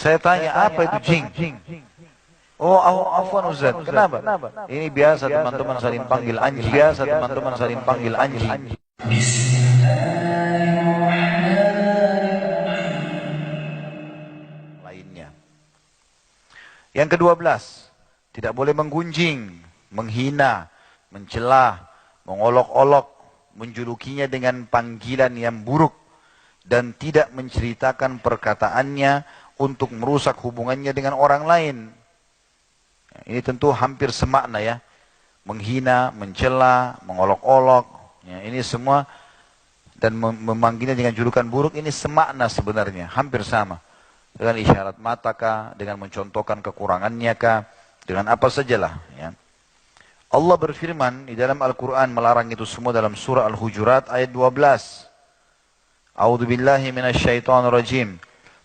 Saya tanya, apa itu jing? Oh, afwan Ustaz. Kenapa? Ini biasa teman-teman saling panggil anjing. Biasa teman-teman saling panggil anjing. Lainnya. Yang ke-12, tidak boleh menggunjing, menghina, mencela, mengolok-olok, menjulukinya dengan panggilan yang buruk, dan tidak menceritakan perkataannya untuk merusak hubungannya dengan orang lain. Ini tentu hampir semakna ya. Menghina, mencela, mengolok-olok, ya, ini semua, dan memanggilnya dengan julukan buruk, ini semakna sebenarnya, hampir sama. Dengan isyarat mata kah, dengan mencontohkan kekurangannya kah, dengan apa sajalah. Ya. Allah berfirman di dalam Al-Quran melarang itu semua dalam surah Al-Hujurat ayat 12. A'udzu billahi minasyaitonir rajim.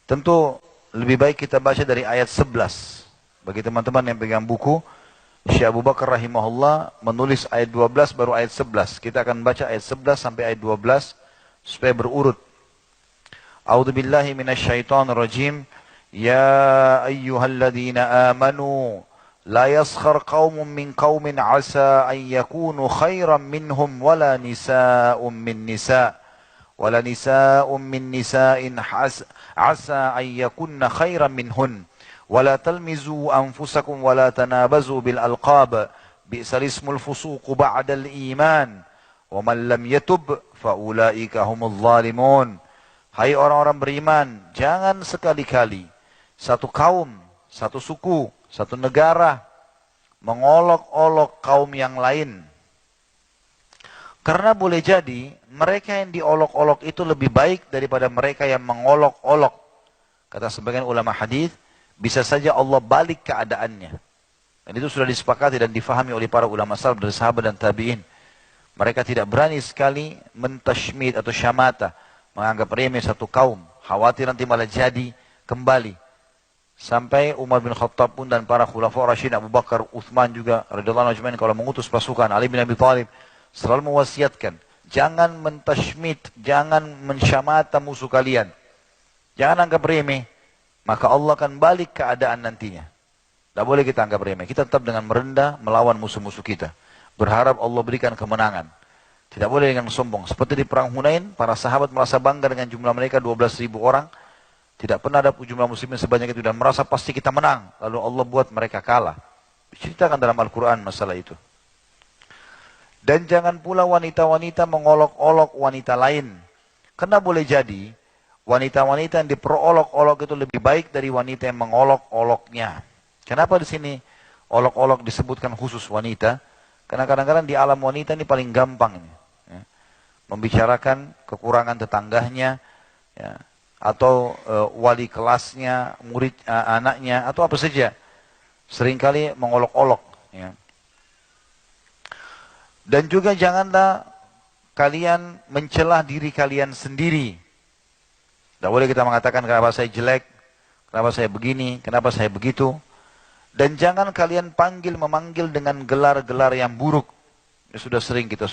Tentu lebih baik kita baca dari ayat 11. Bagi teman-teman yang pegang buku, Syekh Abu Bakar rahimahullah menulis ayat 12 baru ayat 11. Kita akan baca ayat 11 sampai ayat 12 supaya berurut. A'udzu billahi minasyaitonir rajim. Ya ayyuhalladzina amanu la yaskhar qaumun min qaumin asa an yakunu khairan minhum wala nisa'un min nisa' wala nisa'un min nisa'in asa an yakunna khairan minhun wala talmizu anfusakum wala tanabazu bil alqab bi'sal ismul fusuq ba'dal iman wa man lam yatub fa ulaika humul zalimun. Hai orang-orang beriman, jangan sekali-kali satu kaum, satu suku, satu negara mengolok-olok kaum yang lain. Karena boleh jadi mereka yang diolok-olok itu lebih baik daripada mereka yang mengolok-olok. Kata sebagian ulama hadis, bisa saja Allah balik keadaannya. Dan itu sudah disepakati dan difahami oleh para ulama salaf dari sahabat dan tabi'in. Mereka tidak berani sekali mentashmid atau syamata, menganggap remeh satu kaum, khawatir nanti malah jadi kembali. Sampai Umar bin Khattab pun dan para khulafa Rasyid, Abu Bakar, Uthman juga radhiyallahu anhum kalau mengutus pasukan, Ali bin Abi Thalib selalu mewasiatkan, jangan mentashmid, jangan mensyamata musuh kalian. Jangan anggap remeh, maka Allah akan balik keadaan nantinya. Tidak boleh kita anggap remeh. Kita tetap dengan merendah melawan musuh-musuh kita. Berharap Allah berikan kemenangan. Tidak boleh dengan sombong. Seperti di perang Hunain, para sahabat merasa bangga dengan jumlah mereka 12.000 orang. Tidak pernah ada jumlah muslimin sebanyak itu dan merasa pasti kita menang. Lalu Allah buat mereka kalah. Diceritakan dalam Al-Quran masalah itu. Dan jangan pula wanita-wanita mengolok-olok wanita lain. Karena boleh jadi wanita-wanita yang diperolok-olok itu lebih baik dari wanita yang mengolok-oloknya. Kenapa di sini olok-olok disebutkan khusus wanita? Karena kadang-kadang di alam wanita ini paling gampang ini. Ya. Membicarakan kekurangan tetangganya, ya. Atau wali kelasnya, murid anaknya, atau apa saja. Seringkali mengolok-olok. Ya. Dan juga janganlah kalian mencelah diri kalian sendiri. Tidak boleh kita mengatakan kenapa saya jelek, kenapa saya begini, kenapa saya begitu. Dan jangan kalian memanggil dengan gelar-gelar yang buruk. Ini sudah sering kita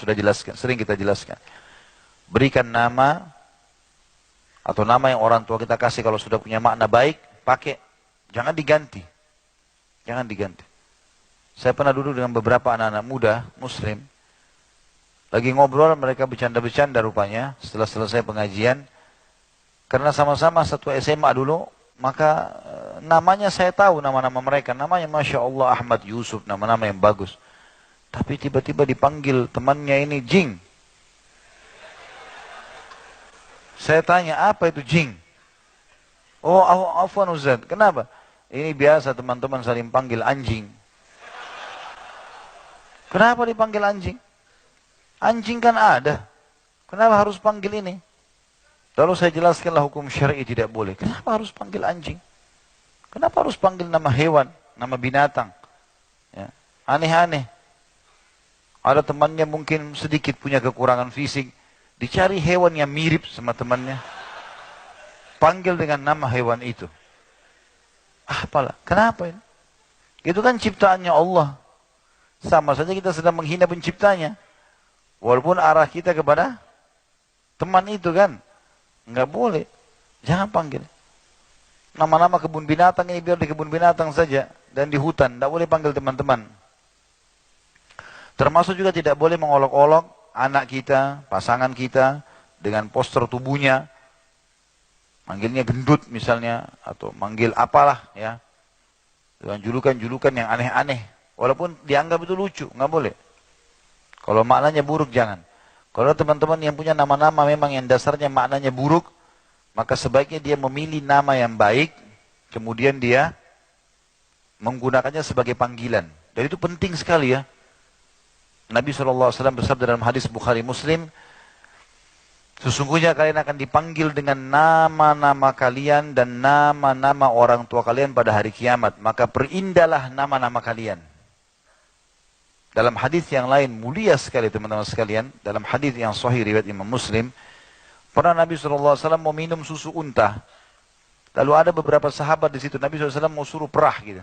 jelaskan. Berikan nama atau nama yang orang tua kita kasih kalau sudah punya makna baik, pakai. Jangan diganti. Jangan diganti. Saya pernah duduk dengan beberapa anak-anak muda muslim. Lagi ngobrol, mereka bercanda-bercanda rupanya setelah selesai pengajian. Karena sama-sama satu SMA dulu, maka namanya saya tahu nama-nama mereka. Namanya Masya Allah Ahmad Yusuf, nama-nama yang bagus. Tapi tiba-tiba dipanggil temannya ini Jing. Saya tanya, apa itu Jing? Oh, afwan Ustaz. Kenapa? Ini biasa teman-teman saling panggil anjing. Kenapa dipanggil anjing? Anjing kan ada. Kenapa harus panggil ini? Lalu saya jelaskanlah hukum syar'i tidak boleh. Kenapa harus panggil anjing? Kenapa harus panggil nama hewan, nama binatang? Ya. Aneh-aneh. Ada temannya mungkin sedikit punya kekurangan fisik. Dicari hewan yang mirip sama temannya. Panggil dengan nama hewan itu. Apalah, kenapa ini? Itu kan ciptaannya Allah. Sama saja kita sedang menghina penciptanya. Walaupun arah kita kepada teman itu kan. Enggak boleh. Jangan panggil. Nama-nama kebun binatang ini biar di kebun binatang saja. Dan di hutan, tidak boleh panggil teman-teman. Termasuk juga tidak boleh mengolok-olok anak kita, pasangan kita, dengan poster tubuhnya. Manggilnya gendut misalnya, atau manggil apalah ya. Dengan julukan-julukan yang aneh-aneh. Walaupun dianggap itu lucu, nggak boleh. Kalau maknanya buruk, jangan. Kalau teman-teman yang punya nama-nama memang yang dasarnya maknanya buruk, maka sebaiknya dia memilih nama yang baik, kemudian dia menggunakannya sebagai panggilan. Dan itu penting sekali ya. Nabi SAW bersabda dalam hadis Bukhari Muslim, sesungguhnya kalian akan dipanggil dengan nama-nama kalian dan nama-nama orang tua kalian pada hari kiamat. Maka perindahlah nama-nama kalian. Dalam hadis yang lain, mulia sekali teman-teman sekalian, dalam hadis yang sahih riwayat Imam Muslim, pernah Nabi SAW mau minum susu unta. Lalu ada beberapa sahabat di situ, Nabi SAW mau suruh perah gitu.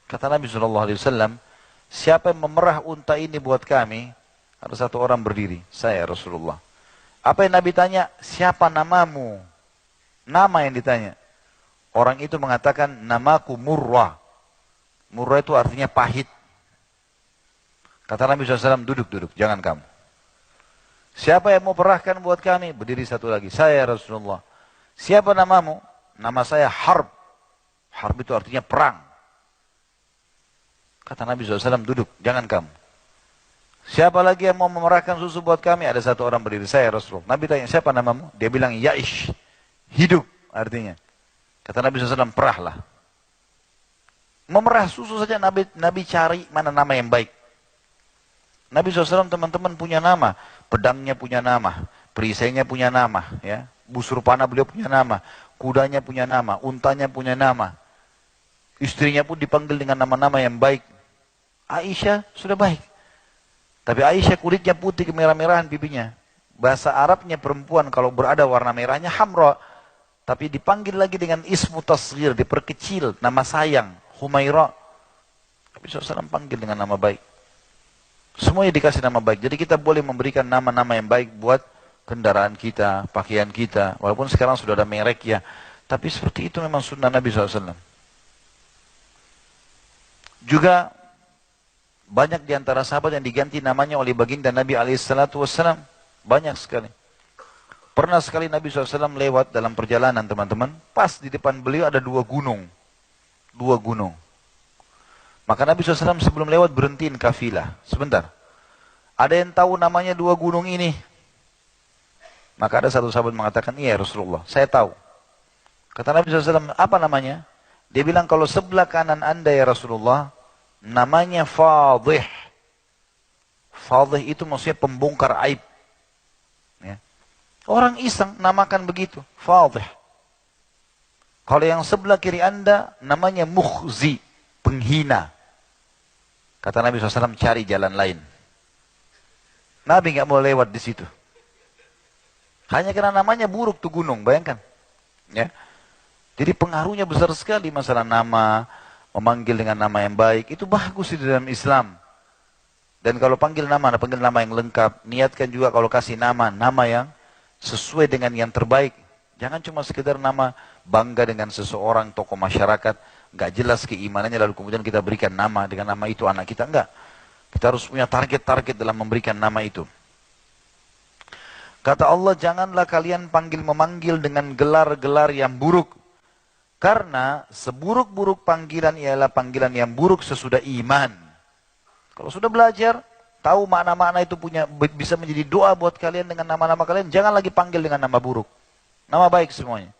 Kata Nabi SAW, siapa yang memerah unta ini buat kami? Ada satu orang berdiri, saya Rasulullah. Apa yang Nabi tanya? Siapa namamu? Nama yang ditanya. Orang itu mengatakan, namaku Murrah. Murrah itu artinya pahit. Kata Nabi SAW, duduk, jangan kamu. Siapa yang mau perahkan buat kami? Berdiri satu lagi, saya Rasulullah. Siapa namamu? Nama saya Harb. Harb itu artinya perang. Kata Nabi SAW, duduk, jangan kamu. Siapa lagi yang mau memerahkan susu buat kami? Ada satu orang berdiri, saya Rasulullah. Nabi tanya, siapa namamu? Dia bilang, Yaish, hidup artinya. Kata Nabi SAW, perahlah. Memerah susu saja Nabi cari mana nama yang baik. Nabi SAW teman-teman punya nama, pedangnya punya nama, perisainya punya nama, ya, busur panah beliau punya nama, kudanya punya nama, untanya punya nama, istrinya pun dipanggil dengan nama-nama yang baik. Aisyah sudah baik, tapi Aisyah kulitnya putih kemerah-merahan pipinya. Bahasa Arabnya perempuan kalau berada warna merahnya hamra, tapi dipanggil lagi dengan ismu tasghir, diperkecil, nama sayang, Humaira. Nabi SAW panggil dengan nama baik. Semuanya dikasih nama baik. Jadi kita boleh memberikan nama-nama yang baik buat kendaraan kita, pakaian kita. Walaupun sekarang sudah ada merek ya. Tapi seperti itu memang sunnah Nabi SAW. Juga banyak di antara sahabat yang diganti namanya oleh baginda Nabi SAW. Banyak sekali. Pernah sekali Nabi SAW lewat dalam perjalanan teman-teman. Pas di depan beliau ada dua gunung. Dua gunung. Maka Nabi SAW sebelum lewat berhentiin kafilah. Sebentar. Ada yang tahu namanya dua gunung ini? Maka ada satu sahabat mengatakan, iya Rasulullah, saya tahu. Kata Nabi SAW, apa namanya? Dia bilang, kalau sebelah kanan anda ya Rasulullah, namanya Fadih. Fadih itu maksudnya pembongkar aib. Ya. Orang iseng namakan begitu, Fadih. Kalau yang sebelah kiri anda, namanya Mukhzi, penghina. Kata Nabi SAW, cari jalan lain. Nabi nggak mau lewat di situ. Hanya karena namanya buruk tuh gunung, bayangkan. Ya. Jadi pengaruhnya besar sekali masalah nama, memanggil dengan nama yang baik, itu bagus di dalam Islam. Dan kalau panggil nama yang lengkap, niatkan juga kalau kasih nama yang sesuai dengan yang terbaik. Jangan cuma sekedar nama bangga dengan seseorang, tokoh masyarakat, nggak jelas keimanannya, lalu kemudian kita berikan nama, dengan nama itu anak kita, enggak. Kita harus punya target-target dalam memberikan nama itu. Kata Allah, janganlah kalian memanggil dengan gelar-gelar yang buruk. Karena seburuk-buruk panggilan ialah panggilan yang buruk sesudah iman. Kalau sudah belajar, tahu makna-makna itu bisa menjadi doa buat kalian dengan nama-nama kalian, jangan lagi panggil dengan nama buruk. Nama baik semuanya.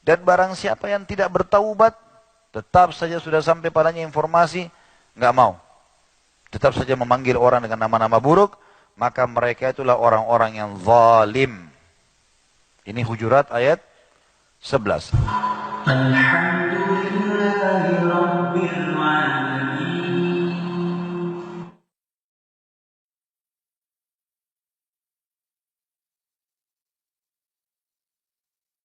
Dan barang siapa yang tidak bertaubat, tetap saja sudah sampai padanya informasi, nggak mau. Tetap saja memanggil orang dengan nama-nama buruk, maka mereka itulah orang-orang yang zalim. Ini Hujurat ayat 11.